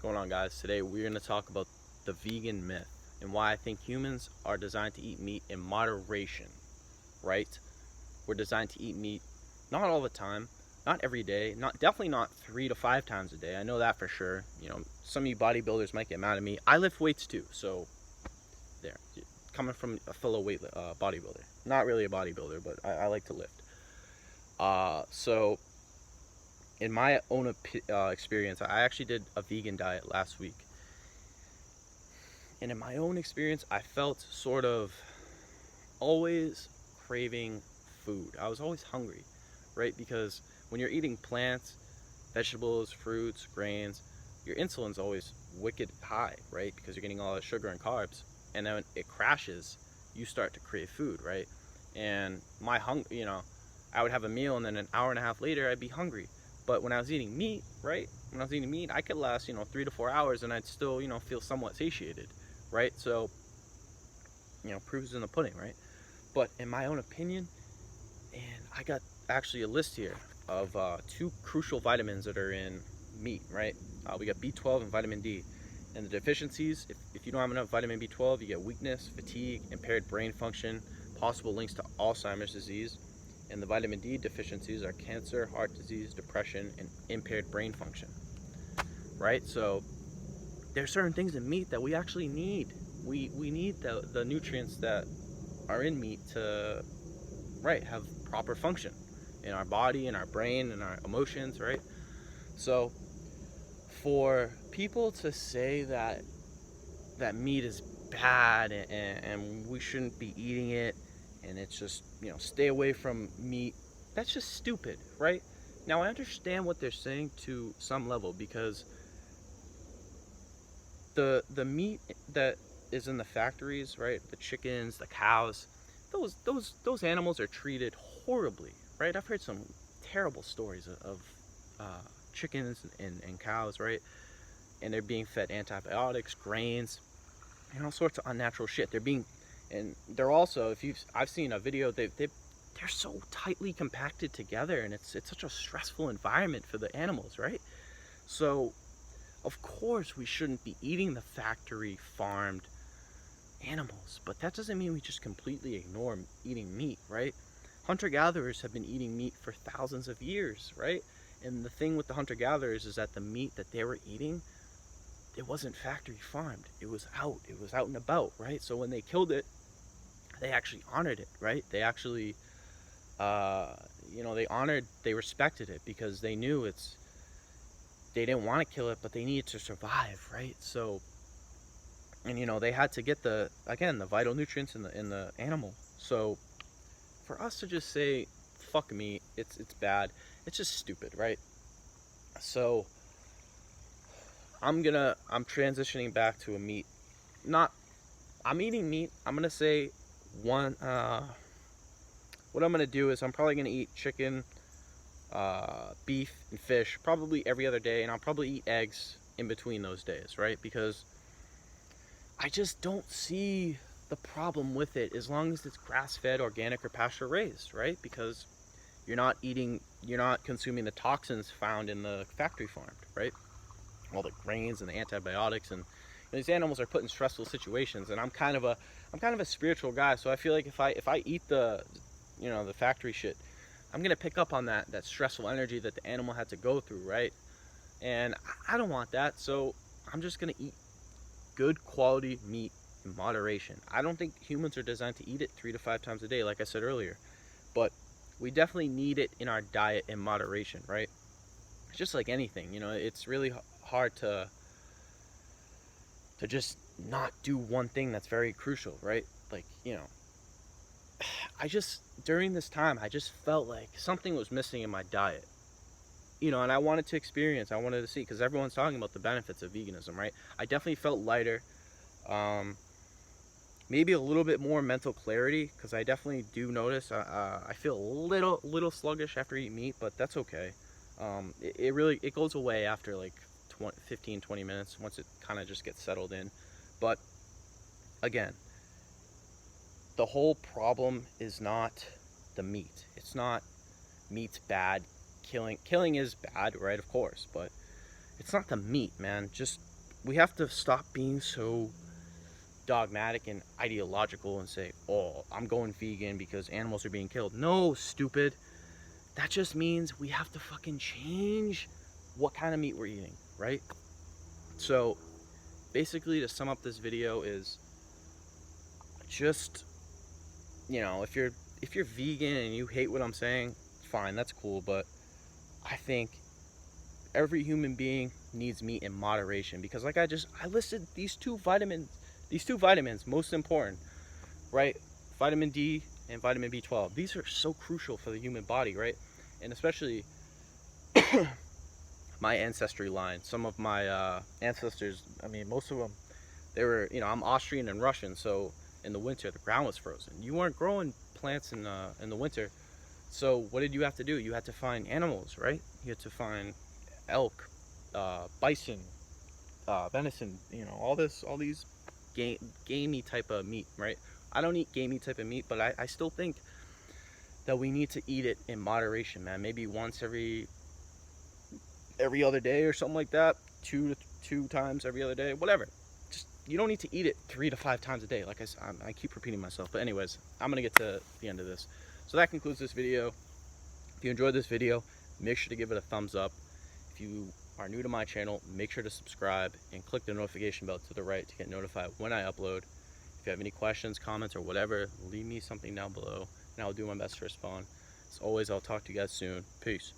going on, guys? Today we're going to talk about the vegan myth and why I think humans are designed to eat meat in moderation, right? We're designed to eat meat not all the time, not every day, definitely not 3 to 5 times a day. I know that for sure. Some of you bodybuilders might get mad at me. I lift weights too, so there. Coming from a fellow bodybuilder, not really a bodybuilder, but I like to lift. So in my own experience, I actually did a vegan diet last week. And in my own experience, I felt sort of always craving food. I was always hungry, right? Because when you're eating plants, vegetables, fruits, grains, your insulin's always wicked high, right? Because you're getting all the sugar and carbs. And then when it crashes, you start to crave food, right? And I would have a meal and then an hour and a half later, I'd be hungry. But when I was eating meat, right? When I was eating meat, I could last, 3 to 4 hours and I'd still, feel somewhat satiated, right? So, proof is in the pudding, right? But in my own opinion, and I got actually a list here of 2 crucial vitamins that are in meat, right? We got B12 and vitamin D. And the deficiencies, if you don't have enough vitamin B12, you get weakness, fatigue, impaired brain function, possible links to Alzheimer's disease. And the vitamin D deficiencies are cancer, heart disease, depression, and impaired brain function, right? So there's certain things in meat that we actually need. We need the nutrients that are in meat to, right, have proper function in our body, in our brain, in our emotions, right? So for people to say that meat is bad and we shouldn't be eating it, and it's just, stay away from meat, that's just stupid, right? Now I understand what they're saying to some level, because the meat that is in the factories, right, the chickens, the cows, those animals are treated horribly, right? I've heard some terrible stories of chickens and cows, right? And they're being fed antibiotics, grains, and all sorts of unnatural shit. They're also, I've seen a video, they're so tightly compacted together, and it's such a stressful environment for the animals, right? So of course we shouldn't be eating the factory farmed animals, but that doesn't mean we just completely ignore eating meat, right? Hunter-gatherers have been eating meat for thousands of years, right? And the thing with the hunter-gatherers is that the meat that they were eating, it wasn't factory farmed. It was out and about, right? So when they killed it, they actually honored it, right? They actually, they respected it, because they knew they didn't want to kill it, but they needed to survive, right? So, and they had to get the vital nutrients in the animal. So for us to just say, fuck meat, it's bad, it's just stupid, right? So I'm transitioning back to a meat. I'm eating meat. I'm gonna say what I'm gonna do is I'm probably gonna eat chicken, beef, and fish probably every other day, and I'll probably eat eggs in between those days, right? Because I just don't see the problem with it as long as it's grass-fed, organic, or pasture-raised, right? Because you're not consuming the toxins found in the factory farmed, right? All the grains and the antibiotics, and these animals are put in stressful situations. And I'm kind of a spiritual guy, so I feel like if I eat the factory shit, I'm gonna pick up on that stressful energy that the animal had to go through, right? And I don't want that, so I'm just gonna eat good quality meat in moderation. I don't think humans are designed to eat it 3 to 5 times a day, like I said earlier, but we definitely need it in our diet in moderation, right? It's just like anything, it's really hard to just not do one thing that's very crucial, right? Like, during this time, I just felt like something was missing in my diet, and I wanted to see, because everyone's talking about the benefits of veganism, right? I definitely felt lighter, maybe a little bit more mental clarity, because I definitely do notice I feel a little sluggish after eating meat, but that's okay. It goes away after like 15-20 minutes, once it kind of just gets settled in. But again, the whole problem is not the meat. It's not meat's bad. Killing is bad, right? Of course, but it's not the meat, man. Just we have to stop being so dogmatic and ideological and say, oh, I'm going vegan because animals are being killed. No, stupid. That just means we have to fucking change what kind of meat we're eating, right? So basically, to sum up this video is just, if you're vegan and you hate what I'm saying, fine, that's cool. But I think every human being needs meat in moderation, because like I listed these two vitamins most important, right? Vitamin D and vitamin B12. These are so crucial for the human body, right? And especially my ancestry line. Some of my ancestors, I mean, most of them, they were, I'm Austrian and Russian, so in the winter the ground was frozen. You weren't growing plants in the winter. So what did you have to do? You had to find animals, right? You had to find elk, bison, venison, all these gamey type of meat, right? I don't eat gamey type of meat, but I still think that we need to eat it in moderation, man. Maybe once every other day or something like that. Two times every other day, whatever. Just, you don't need to eat it 3 to 5 times a day. Like I keep repeating myself, but anyways, I'm gonna get to the end of this. So that concludes this video. If you enjoyed this video, make sure to give it a thumbs up. If you are new to my channel, make sure to subscribe and click the notification bell to the right to get notified when I upload. If you have any questions, comments, or whatever, leave me something down below and I'll do my best to respond. As always, I'll talk to you guys soon. Peace.